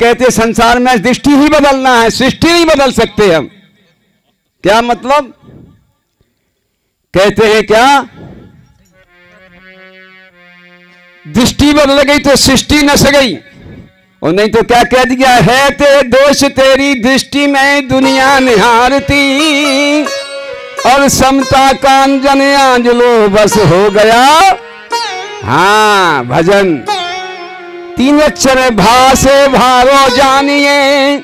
कहते संसार में दृष्टि ही बदलना है, सृष्टि नहीं बदल सकते हम। क्या मतलब? कहते हैं क्या दृष्टि बदल गई तो सृष्टि नस गई, और नहीं तो क्या कह दिया है ते दोष तेरी दृष्टि में दुनिया निहारती, और समता कांजन आंजलो बस हो गया। हाँ भजन 3 अक्षर भा से भारो जानिए,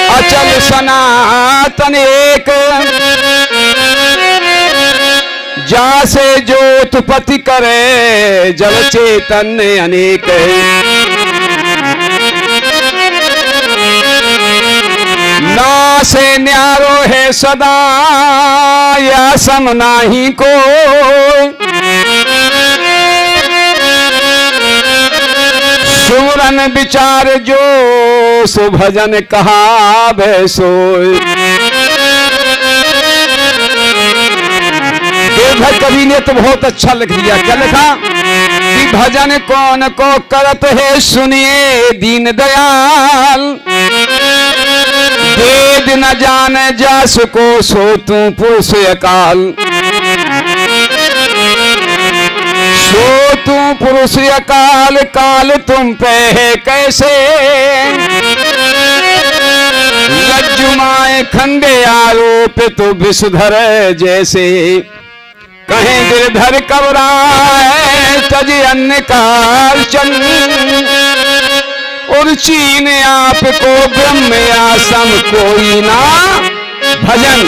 अचल सनातन एक, जा से जो उत्पत्ति करे जल चेतन अनेक। ना से न्यारो है सदा या सम नाही को, सुरन विचार जो सुभजन कहा भय सोय। देवभक्त कवि ने तो बहुत अच्छा लिख दिया। क्या लिखा कि भजन कौन को करत है सुनिए दीन दयाल, वेद न जाने जास को सो तू पुरुष अकाल। सो तू पुरुष अकाल काल तुम पे है कैसे, लज्जुमाए खंडे आरोप तो विषधर जैसे। कहें गिरधर कबराए तज अन्न काल चल, और चीन आपको ब्रह्म आसम कोई ना भजन।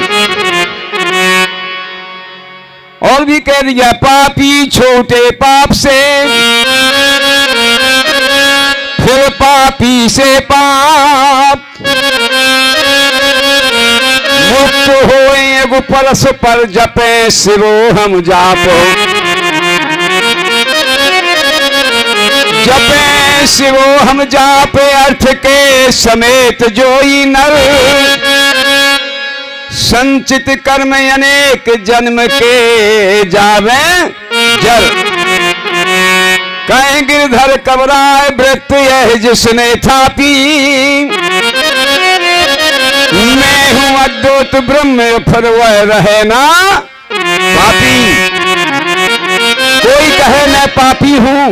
और भी कह दिया पापी छोटे पाप से, फिर पापी से पाप, मुक्त होए एगो परस पर जपे शिवो हम जापो। जपे शिवो हम जापे अर्थ के समेत जोई नर, संचित कर्म अनेक जन्म के जावे जल। कहें गिरधर कबराए व्रत यह जिसने थापी, मैं हूं अद्भुत ब्रह्म फिर वह रहे ना पापी। कोई कहे मैं पापी हूं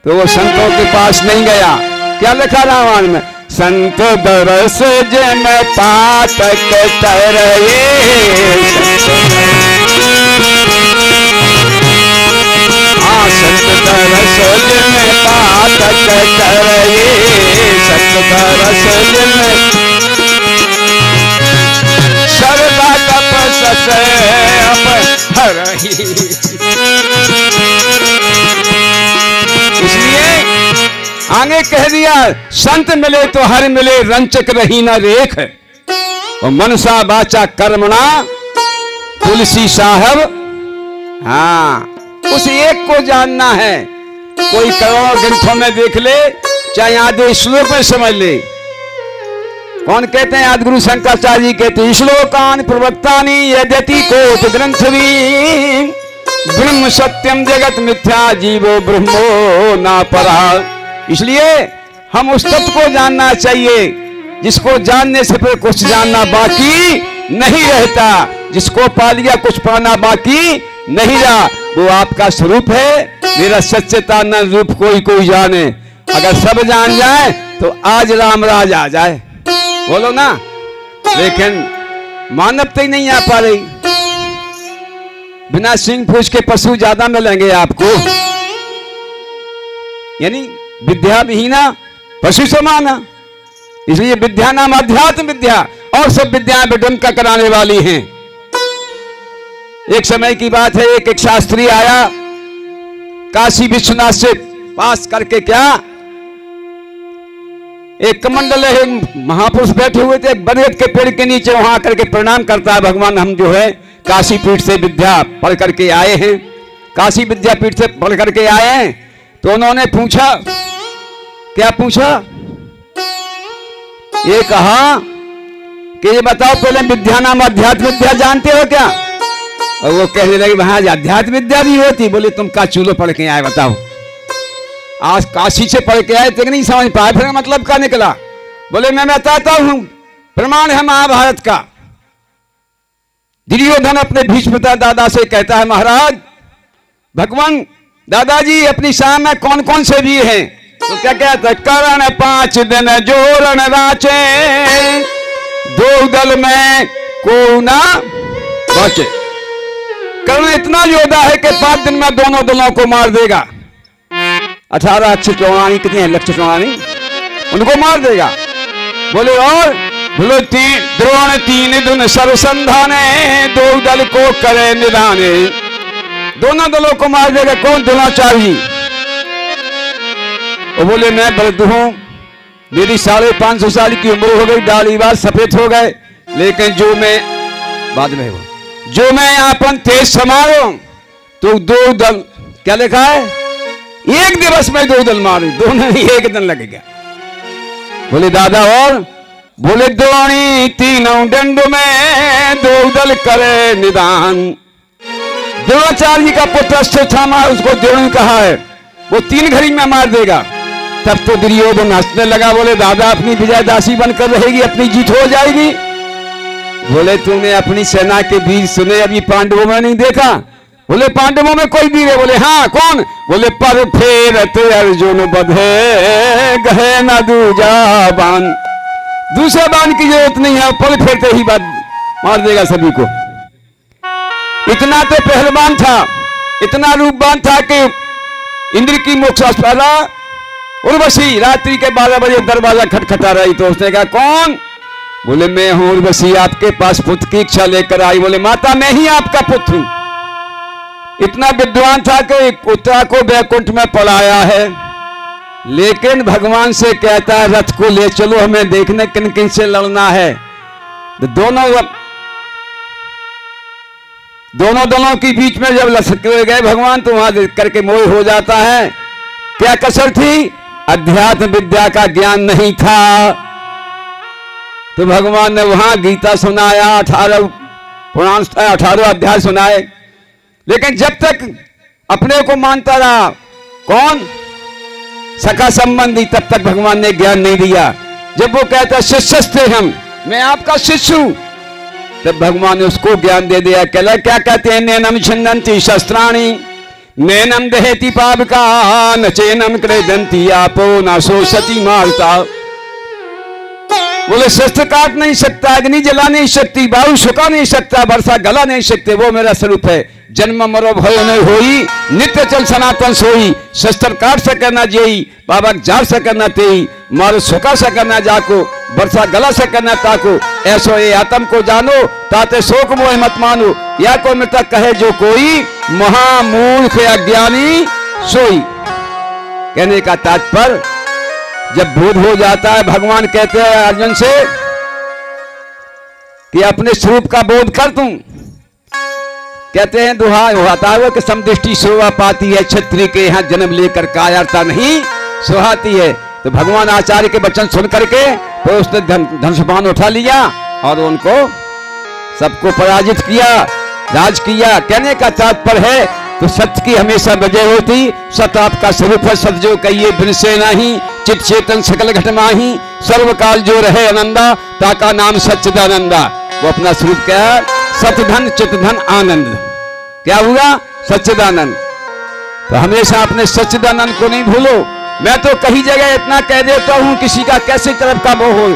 तो वो संतों के पास नहीं गया। क्या लिखा रामायण में, संत दरस जन पातक तरये। हाँ संत दरस जन पातक तरये, संत दरस जन सर्वा तपस हरहि। इसलिए आगे कह दिया संत मिले तो हर मिले रंचक रही न रेख, और मनसा बाचा कर्मणा तुलसी साहब। हाँ उस एक को जानना है। कोई करोड़ों ग्रंथों में देख ले, चाहे आधे श्लोक में समझ ले। कौन कहते हैं? आदि गुरु शंकराचार्य जी कहते हैं श्लोकान प्रवक्तानि यद्यति कोट ग्रंथवी, ब्रह्म सत्यम जगत मिथ्या जीवो ब्रह्मो ना परा। इसलिए हम उस तत्व को जानना चाहिए जिसको जानने से फिर कुछ जानना बाकी नहीं रहता। जिसको पा लिया कुछ पाना बाकी नहीं रहा। वो आपका स्वरूप है। मेरा सच्चिदानंद रूप कोई कोई जाने। अगर सब जान जाए तो आज राम राज आ जाए, बोलो ना। लेकिन मानवता ही नहीं आ पा रही। बिना सिंह पूछ के पशु ज्यादा मिलेंगे आपको, यानी विद्या विहीना पशु समाना। इसलिए विद्या नाम अध्यात्म विद्या, और सब विद्याएं विडंबना कराने वाली हैं। एक समय की बात है, एक शास्त्री आया काशी विश्वनाथ से पास करके। क्या एक कमंडल है, महापुरुष बैठे हुए थे बरगद के पेड़ के नीचे, वहां आकर के प्रणाम करता है, भगवान हम जो है काशी पीठ से विद्या पढ़ करके आए हैं, काशी विद्यापीठ से पढ़ करके आए हैं। तो उन्होंने पूछा, क्या पूछा? ये कहा कि ये बताओ पहले विद्या नाम अध्यात्म विद्या जानते हो क्या? और वो कहने लगे वहां अध्यात्म विद्या भी होती। बोले तुम का चूलो पढ़ के आए बताओ। आज काशी से पढ़ के आए थे नहीं समझ पाए, फिर मतलब क्या निकला? बोले मैं बताता हूं, प्रमाण है महाभारत का। दुर्योधन अपने भीष्म दादा से कहता है, महाराज भगवान दादाजी अपनी शान में कौन कौन से वीर हैं? तो क्या कहता है, करण 5 दिन जोरण राचे, 2 दल में को ना बचे। कर्ण इतना योद्धा है कि 5 दिन में दोनों दलों को मार देगा। 18 अक्षर चौड़ानी कितने हैं? लक्ष्य चौड़ानी, उनको मार देगा। बोले और बोलो द्रोण 3 दिन सर्वसंधाने, 2 दल को करे निधाने। दोनों दलों को मार देगा। कौन? द्रोणाचार्य। वो बोले मैं वृद्ध हूं, मेरी 550 साल की उम्र हो गई, दाढ़ी बाल सफेद हो गए, लेकिन जो मैं बाद में हो जो मैं अपन तेज समारो तो 2 दल, क्या लिखा है? 1 दिवस में 2 दल मारू, दोनों ही 1 दिन लगेगा। बोले दादा और? बोले द्रोणी 3 दंड में 2 दल करे निदान। द्रोणाचार्य जी का पुत्र अश्वत्थामा, उसको द्रोणी कहा है, वो 3 घड़ी में मार देगा। तब तो दुर्योधन हंसने लगा, बोले दादा अपनी विजयदासी बनकर रहेगी, अपनी जीत हो जाएगी। बोले तूने अपनी सेना के वीर सुने, अभी पांडवों में नहीं देखा? बोले पांडवों में कोई वीर है? बोले हाँ कौन? बोले पर फेरत अर्जुन बधे, गहे न दूजा बाण। दूसरे बाण की जरूरत नहीं है, पल फेरते ही बाद मार देगा सभी को। इतना तो पहलवान था, इतना रूपवान था कि इंद्र की मोक्षास्पदा उर्वशी रात्रि के 12 बजे दरवाजा खटखटा रही, तो उसने कहा कौन? बोले मैं हूं उर्वशी, आपके पास पुत्र की इच्छा लेकर आई। बोले माता मैं ही आपका पुत्र हूं। इतना विद्वान था कि पुत्रा को वैकुंठ में पढ़ाया है, लेकिन भगवान से कहता है रथ को ले चलो, हमें देखने किन किन से लड़ना है। तो दोनों दलों के बीच में जब लसक गए भगवान, तो वहां करके मोह हो जाता है। क्या कसर थी? अध्यात्म विद्या का ज्ञान नहीं था। तो भगवान ने वहां गीता सुनाया, 18 पुराण 18 अध्याय सुनाए, लेकिन जब तक अपने को मानता रहा कौन? सखा संबंधी, तब तक भगवान ने ज्ञान नहीं दिया। जब वो कहता शिष्यस्ते हम, मैं आपका शिष्य हूं, तब भगवान ने उसको ज्ञान दे दिया। क्या कहते हैं? नैनम छिन्नन्ति शस्त्राणि, नैनम दहेति पावका, न चैनम क्रेदन्ति आपो, न शोषति मार्ता। बोले शस्त्र काट नहीं सकता, अग्नि जला नहीं सकती, वायु सुखा नहीं सकता, वर्षा गला नहीं सकते, वो मेरा स्वरूप है। जन्म मरो भय नहीं होई, नित्य चल सनातन सोई। शस्त्र काट सके न जेई, बाबा जार सके न तेई, मारो सुखा सके न जाको, वर्षा गला सके न ताको। ऐसो ये आत्म को जानो, ताते शोक मोह मत मानो, या को मृतक कहे जो कोई, महामूर्ख अज्ञानी सोई। कहने का तात्पर्य जब बोध हो जाता है, भगवान कहते हैं अर्जुन से कि अपने स्वरूप का बोध कर तुम। कहते हैं दुहा होता है कि समदृष्टि शोभा पाती है, क्षत्रिय के यहाँ जन्म लेकर कायरता नहीं सुहाती है। तो भगवान आचार्य के वचन सुन करके तो उसने धनुष्बाण उठा लिया और उनको सबको पराजित किया, राज किया। कहने का तात्पर्य है तो सत्य की हमेशा विजय होती। सत्य आपका स्वरूप है, सत्य जो कहिए बिनसे नहीं, चित चेतन सकल घट माही, सर्वकाल जो रहे आनंदा, ताका नाम सच्चिदानंदा। वो अपना स्वरूप क्या है? सत्य धन चित धन आनंद। क्या हुआ? सच्चिदानंद। तो हमेशा अपने सच्चिदानंद को नहीं भूलो। मैं तो कहीं जगह इतना कह देता हूं, किसी का कैसे तरफ का मोह हो,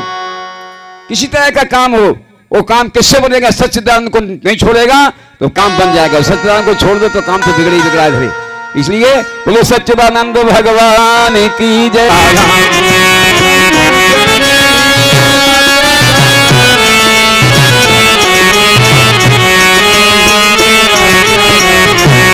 किसी तरह का काम हो, वो काम किससे बनेगा? सच्चिदानंद को नहीं छोड़ेगा तो काम बन जाएगा। सच्चिदानंद को छोड़ दो तो काम तो बिगड़ ही बिगड़ा है। इसलिए बोले सच्चिदानंद भगवान की जय।